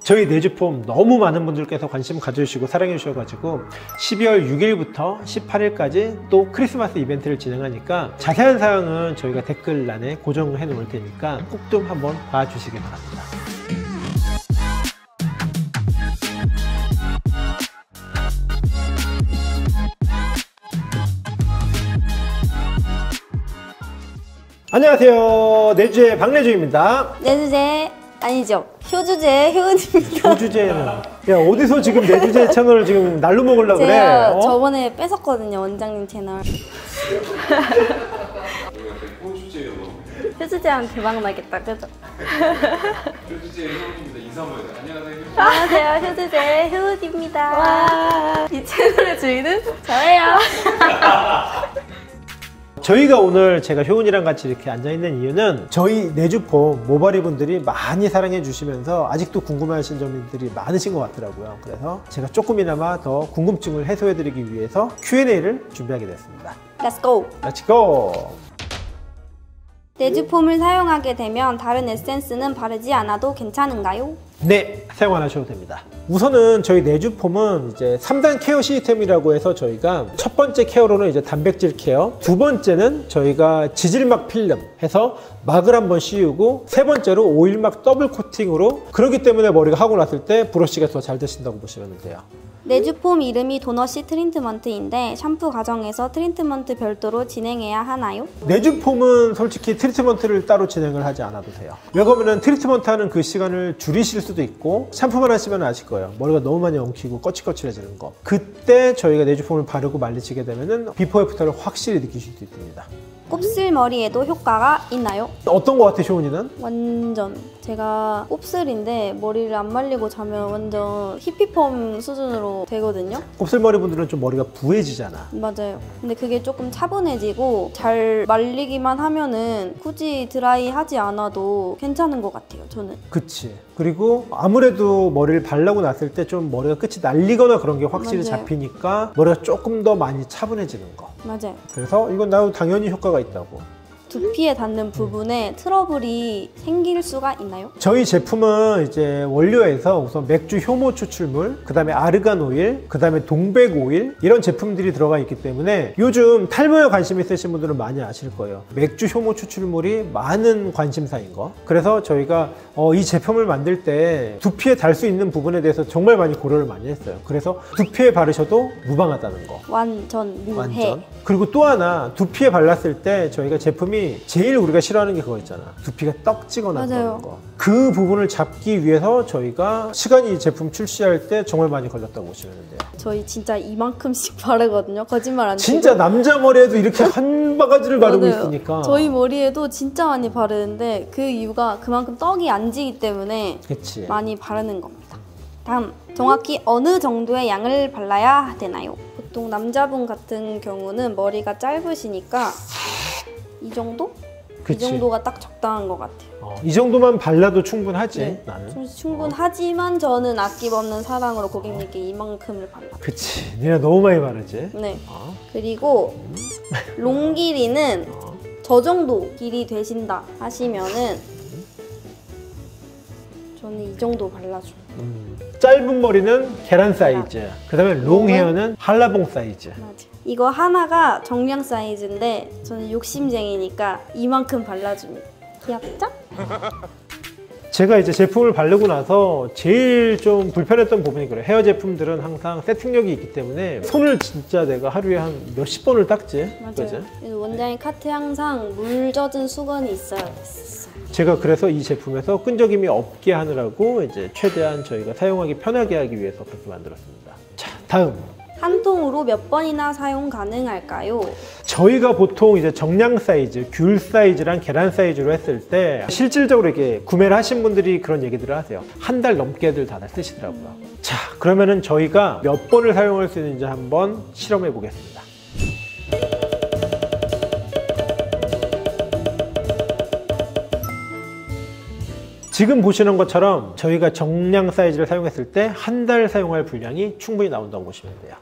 저희 내주폼 너무 많은 분들께서 관심 가져주시고 사랑해 주셔가지고 12월 6일부터 18일까지 또 크리스마스 이벤트를 진행하니까 자세한 사항은 저희가 댓글란에 고정해 놓을 테니까 꼭 좀 한번 봐주시기 바랍니다. 안녕하세요, 내주의 박내주입니다. 내주제 아니죠, 효주제 효은입니다. 효주제는 야, 어디서 지금 내주제 채널을 지금 날로 먹으려고 그래? 제가 저번에 뺏었거든요, 원장님 채널. 효주제하면 대박 나겠다, 그죠? 효주제 효은입니다. 인사 한번 해요. 안녕하세요. 안녕하세요, 효주제 효은입니다. 와, 이 채널의 주인은 저예요. 저희가 오늘 제가 효은이랑 같이 이렇게 앉아있는 이유는 저희 내주폼 모발이 분들이 많이 사랑해 주시면서 아직도 궁금해하신 점들이 많으신 것 같더라고요. 그래서 제가 조금이나마 더 궁금증을 해소해 드리기 위해서 Q&A를 준비하게 됐습니다. Let's go! Let's go! 내주폼을 사용하게 되면 다른 에센스는 바르지 않아도 괜찮은가요? 네, 사용 안 하셔도 됩니다. 우선은 저희 내주폼은 이제 3단 케어 시스템이라고 해서 저희가 첫 번째 케어로는 이제 단백질 케어, 두 번째는 저희가 지질막 필름 해서 막을 한번 씌우고, 세 번째로 오일막 더블 코팅으로, 그렇기 때문에 머리가 하고 났을 때 브러쉬가 더 잘 되신다고 보시면 돼요. 내주폼 이름이 도너시 트리트먼트인데 샴푸 과정에서 트리트먼트 별도로 진행해야 하나요? 내주폼은 솔직히 트리트먼트를 따로 진행을 하지 않아도 돼요. 왜 그러면 트리트먼트 하는 그 시간을 줄이실 수도 있고, 샴푸만 하시면 아실 거예요. 머리가 너무 많이 엉키고 거칠거칠해지는 거. 그때 저희가 내주폼을 바르고 말리시게 되면은 비포 애프터를 확실히 느끼실 수 있습니다. 곱슬머리에도 효과가 있나요? 어떤 거 같아, 효은이는? 완전 제가 곱슬인데 머리를 안 말리고 자면 완전 히피펌 수준으로 되거든요. 곱슬머리 분들은 좀 머리가 부해지잖아. 맞아요. 근데 그게 조금 차분해지고 잘 말리기만 하면은 굳이 드라이 하지 않아도 괜찮은 것 같아요, 저는. 그치. 그리고 아무래도 머리를 발라고 났을 때 좀 머리가 끝이 날리거나 그런 게 확실히 맞아요. 잡히니까 머리가 조금 더 많이 차분해지는 거. 맞아요. 그래서 이건 나도 당연히 효과가 있다고. 두피에 닿는 부분에 트러블이 생길 수가 있나요? 저희 제품은 이제 원료에서 우선 맥주 효모 추출물, 그 다음에 아르간 오일, 그 다음에 동백 오일, 이런 제품들이 들어가 있기 때문에 요즘 탈모에 관심 있으신 분들은 많이 아실 거예요. 맥주 효모 추출물이 많은 관심사인 거. 그래서 저희가 이 제품을 만들 때 두피에 닿을 수 있는 부분에 대해서 정말 많이 고려를 많이 했어요. 그래서 두피에 바르셔도 무방하다는 거. 완전 무해. 완전. 그리고 또 하나, 두피에 발랐을 때 저희가 제품이 제일 우리가 싫어하는 게 그거 있잖아. 두피가 떡지거나 그런 거. 그 부분을 잡기 위해서 저희가 시간이 이 제품 출시할 때 정말 많이 걸렸다고 보시면 돼요. 저희 진짜 이만큼씩 바르거든요. 거짓말 안 치고. 진짜 남자 머리에도 이렇게 한 바가지를 바르고 맞아요. 있으니까. 저희 머리에도 진짜 많이 바르는데 그 이유가 그만큼 떡이 안 지기 때문에 그치. 많이 바르는 겁니다. 다음, 정확히 어느 정도의 양을 발라야 되나요? 보통 남자분 같은 경우는 머리가 짧으시니까 이 정도? 그치. 이 정도가 딱 적당한 것 같아요. 이 정도만 발라도 충분하지. 네. 나는. 충분하지만 저는 아낌없는 사랑으로 고객님께 이만큼을 발라요. 그치. 니네 너무 많이 바르지. 네. 그리고 롱 길이는 저 정도 길이 되신다 하시면은 저는 이 정도 발라줘요. 짧은 머리는 계란 사이즈, 그 다음에 롱 헤어는 한라봉 사이즈. 맞아. 이거 하나가 정량 사이즈인데 저는 욕심쟁이니까 이만큼 발라줍니다. 귀엽죠? 제가 이제 제품을 바르고 나서 제일 좀 불편했던 부분이 그래요. 헤어 제품들은 항상 세팅력이 있기 때문에 손을 진짜 내가 하루에 한 몇십 번을 닦지. 맞아요. 그치? 그래서 원장님 카트에 항상 물 젖은 수건이 있어야 됐었어요. 제가 그래서 이 제품에서 끈적임이 없게 하느라고 이제 최대한 저희가 사용하기 편하게 하기 위해서 그렇게 만들었습니다. 자, 다음. 한 통으로 몇 번이나 사용 가능할까요? 저희가 보통 이제 정량 사이즈, 귤 사이즈랑 계란 사이즈로 했을 때 실질적으로 이렇게 구매를 하신 분들이 그런 얘기들을 하세요. 한 달 넘게들 다들 쓰시더라고요. 자, 그러면은 저희가 몇 번을 사용할 수 있는지 한번 실험해 보겠습니다. 지금 보시는 것처럼 저희가 정량 사이즈를 사용했을 때 한 달 사용할 분량이 충분히 나온다고 보시면 돼요.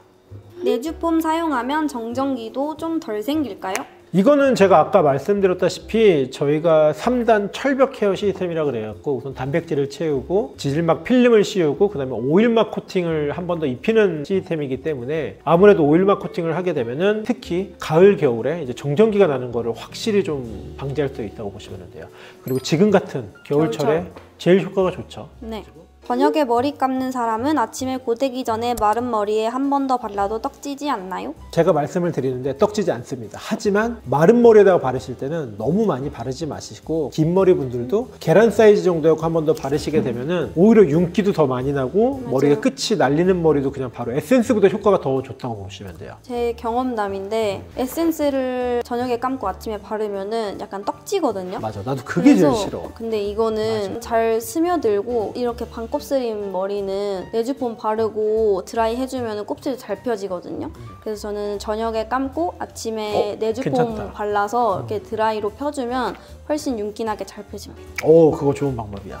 내주폼 사용하면 정전기도 좀 덜 생길까요? 이거는 제가 아까 말씀드렸다시피 저희가 3단 철벽 헤어 시스템이라 그래갖고 우선 단백질을 채우고 지질막 필름을 씌우고 그 다음에 오일막 코팅을 한 번 더 입히는 시스템이기 때문에 아무래도 오일막 코팅을 하게 되면은 특히 가을 겨울에 이제 정전기가 나는 거를 확실히 좀 방지할 수 있다고 보시면 돼요. 그리고 지금 같은 겨울철에 제일 효과가 좋죠. 네. 저녁에 머리 감는 사람은 아침에 고데기 전에 마른 머리에 한 번 더 발라도 떡지지 않나요? 제가 말씀을 드리는데 떡지지 않습니다. 하지만 마른 머리에다가 바르실 때는 너무 많이 바르지 마시고 긴 머리 분들도 계란 사이즈 정도였고 한 번 더 바르시게 되면은 오히려 윤기도 더 많이 나고 맞아요. 머리가 끝이 날리는 머리도 그냥 바로 에센스보다 효과가 더 좋다고 보시면 돼요. 제 경험담인데 에센스를 저녁에 감고 아침에 바르면은 약간 떡지거든요. 맞아, 나도 그게 제일 싫어. 근데 이거는 잘 스며들고 이렇게 반곱슬인 머리는 내주폼 바르고 드라이 해주면 곱슬이 잘 펴지거든요. 그래서 저는 저녁에 감고 아침에 내주폼 괜찮다. 발라서 이렇게 드라이로 펴주면 훨씬 윤기나게 잘 펴집니다. 오, 그거 좋은 방법이야.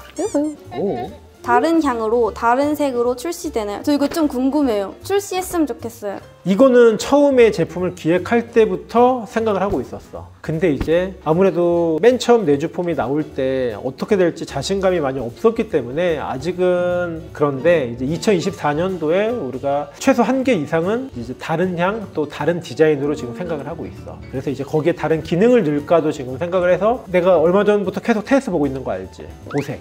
오. 다른 향으로 다른 색으로 출시되나요? 저 이거 좀 궁금해요. 출시했으면 좋겠어요. 이거는 처음에 제품을 기획할 때부터 생각을 하고 있었어. 근데 이제 아무래도 맨 처음 내주폼이 나올 때 어떻게 될지 자신감이 많이 없었기 때문에 아직은 그런데 이제 2024년도에 우리가 최소 1개 이상은 이제 다른 향 또 다른 디자인으로 지금 생각을 하고 있어. 그래서 이제 거기에 다른 기능을 넣을까도 지금 생각을 해서 내가 얼마 전부터 계속 테스트 보고 있는 거 알지? 보색.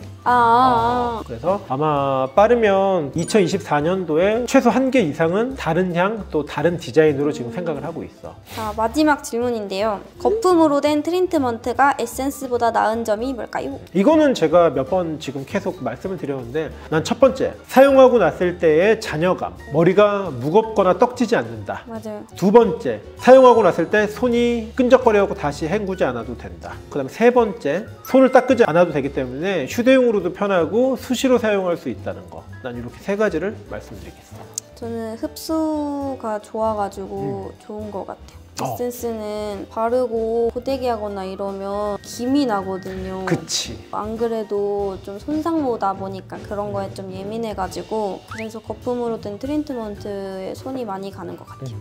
그래서 아마 빠르면 2024년도에 최소 1개 이상은 다른 향 또 다른 디자인으로 지금 생각을 하고 있어. 자, 마지막 질문인데요. 거품으로 된 트리트먼트가 에센스보다 나은 점이 뭘까요? 이거는 제가 몇 번 지금 계속 말씀을 드렸는데 난 첫 번째, 사용하고 났을 때의 잔여감, 머리가 무겁거나 떡지지 않는다. 맞아요. 두 번째, 사용하고 났을 때 손이 끈적거려하고 다시 헹구지 않아도 된다. 그 다음에 세 번째, 손을 닦지 않아도 되기 때문에 휴대용으로도 편하고 수시로 사용할 수 있다는 거. 난 이렇게 세 가지를 말씀드리겠습니다. 저는 흡수가 좋아가지고 좋은 것 같아요. 에센스는 바르고 고데기 하거나 이러면 김이 나거든요. 그치. 안 그래도 좀 손상보다 보니까 그런 거에 좀 예민해가지고 그래서 거품으로 된 트리트먼트에 손이 많이 가는 것 같아요.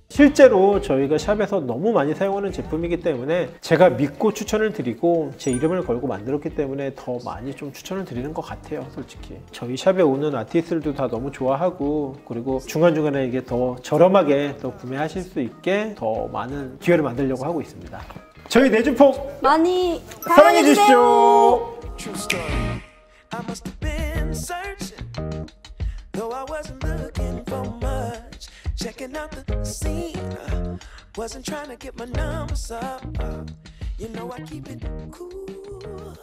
실제로 저희가 샵에서 너무 많이 사용하는 제품이기 때문에 제가 믿고 추천을 드리고 제 이름을 걸고 만들었기 때문에 더 많이 좀 추천을 드리는 것 같아요. 솔직히 저희 샵에 오는 아티스트들도 다 너무 좋아하고 그리고 중간중간에 이게 더 저렴하게 더 구매하실 수 있게 더 많은 기회를 만들려고 하고 있습니다. 저희 내주폼 많이 사랑해 주십시오. True story. I must have been searching, though I wasn't looking for much. Checking out the scene, wasn't trying to get my numbers up. You know I keep it cool.